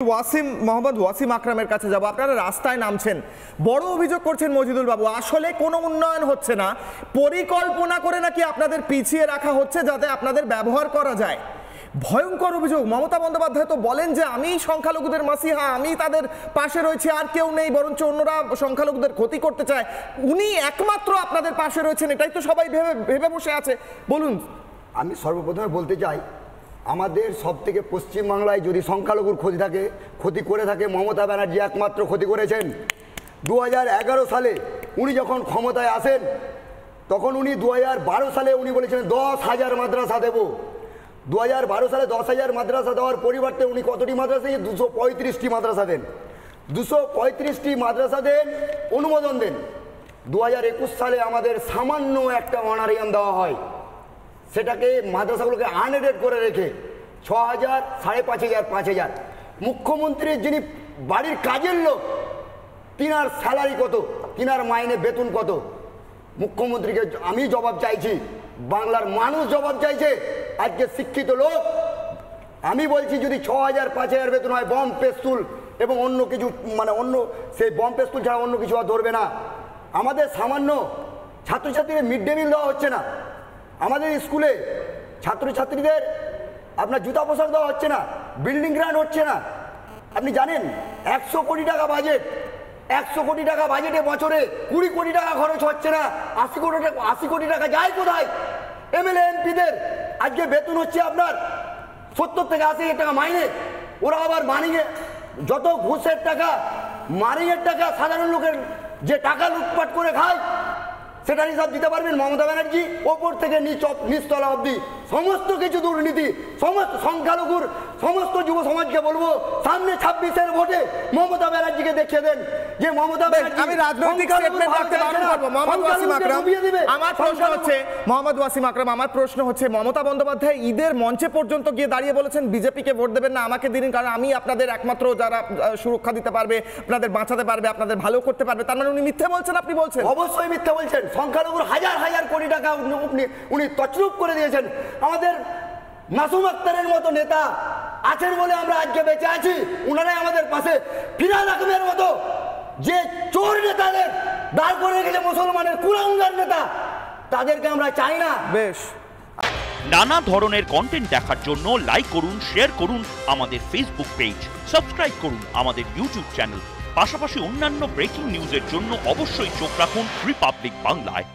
মোহাম্মদ ওয়াসিম আকরামের কাছে যাব। আপনারা রাস্তায় নামছেন, বড় অভিযোগ করছেন মজিদুল বাবু, আসলে কোনো উন্নয়ন হচ্ছে না, পরিকল্পনা করে নাকি আপনাদের পিছিয়ে রাখা হচ্ছে যাতে আপনাদের ব্যবহার করা যায়। ভয়ঙ্কর অভিযোগ। মমতা বন্দ্যোপাধ্যায় তো বলেন যে আমি সংখ্যালঘুদের মাসিহা, আমি তাদের পাশে রয়েছি, আর কেউ নেই, বরঞ্চ অন্যরা সংখ্যালঘুদের ক্ষতি করতে চায়। উনি একমাত্র আপনাদের পাশে রয়েছেন, এটাই তো সবাই ভেবে বসে আছে। বলুন। আমি সর্বপ্রথমে বলতে চাই, আমাদের সব থেকে পশ্চিমবাংলায় যদি সংখ্যালঘুর ক্ষতি করে থাকে মমতা ব্যানার্জি একমাত্র ক্ষতি করেছেন। 2011 সালে উনি যখন ক্ষমতায় আসেন তখন উনি 2012 সালে উনি বলেছিলেন 10,000 মাদ্রাসা দেব। 2012 সালে 10,000 মাদ্রাসা দেওয়ার পরিবর্তে উনি কতটি মাদ্রাসা দেন? 235টি মাদ্রাসা দেন। 235টি মাদ্রাসা দেন, অনুমোদন দেন। 2021 সালে আমাদের সামান্য একটা অনারিয়াম দেওয়া হয়, সেটাকে মাদ্রাসাগুলোকে আনএডেড করে রেখে 6,000, 5,500, 5,000। মুখ্যমন্ত্রীর যিনি বাড়ির কাজের লোক, তিনার স্যালারি কত, তিনার মাইনে বেতন কত? মুখ্যমন্ত্রীকে আমি জবাব চাইছি, বাংলার মানুষ জবাব চাইছে। আজকে শিক্ষিত লোক, আমি বলছি যদি 6,000, 5,000 বেতন হয়, বম পেস্তুল এবং অন্য কিছু, মানে অন্য সেই বম পেস্তুল ছাড়া অন্য কিছু আর ধরবে না। আমাদের সামান্য ছাত্রছাত্রীদের মিড ডে মিল দেওয়া হচ্ছে না, আমাদের স্কুলে ছাত্রছাত্রীদের আপনার জুতা পোশাক দেওয়া হচ্ছে না, বিল্ডিং গ্রান্ট হচ্ছে না। আপনি জানেন 100 কোটি টাকা বাজেট, 100 কোটি টাকা বাজেটে বছরে 20 কোটি টাকা খরচ হচ্ছে না। 80 কোটি টাকা যায় কোথায়? এমএলএ এমপিদের আজকে বেতন হচ্ছে আপনার 70 থেকে 80 টাকা মাইনে। ওরা আবার মানিয়ে যত ঘুষের টাকা, মারিংয়ের টাকা, সাধারণ লোকের যে টাকা লুটপাট করে খায় সেটার হিসাব দিতে পারবেন মমতা ব্যানার্জি? ওপর থেকে নিচতলা অবধি সমস্ত কিছু দুর্নীতি। সমস্ত সংখ্যালঘুর সমস্ত যুব সমাজকে বলবো, সামনে 26-এর ভোটে মমতা ব্যানার্জিকে দেখিয়ে দেন যে মমতা ব্যানার্জি। আমি রাজনৈতিক স্টেটমেন্ট রাখতে বারণ করব। মোহাম্মদ ওয়াসিম আকরাম, আমার প্রশ্ন হচ্ছে, মোহাম্মদ ওয়াসিম আকরাম, আমার প্রশ্ন হচ্ছে, মমতা বন্দ্যোপাধ্যায় ঈদের মঞ্চে পর্যন্ত গিয়ে দাঁড়িয়ে বলেছেন বিজেপিকে ভোট দেবেন না, আমাকে দিন, কারণ আমি আপনাদের একমাত্র যারা সুরক্ষা দিতে পারবে, আপনাদের বাঁচাতে পারবে, আপনাদের ভালো করতে পারবে। তার মানে উনি মিথ্যে বলছেন? আপনি বলছেন অবশ্যই মিথ্যে বলছেন। সংখ্যালঘুর হাজার হাজার কোটি টাকা উনি তছরূপ করে দিয়েছেন। আমাদের মাসুম আক্তারের মতো নেতা আছেন বলে আমরা আজকে বেঁচে আছি, উনারাই আমাদের পাশে। ফিরহাদ আহমেদের মতো যে চোর নেতাদের দাঁড় করে রেখেছে, মুসলমানের কুলাঙ্গার নেতা, তাদেরকে আমরা চাই না। বেশ। নানা ধরনের কন্টেন্ট দেখার জন্য লাইক করুন, শেয়ার করুন আমাদের ফেসবুক পেজ, সাবস্ক্রাইব করুন আমাদের ইউটিউব চ্যানেল। পাশাপাশি অন্যান্য ব্রেকিং নিউজের জন্য অবশ্যই চোখ রাখুন রিপাবলিক বাংলায়।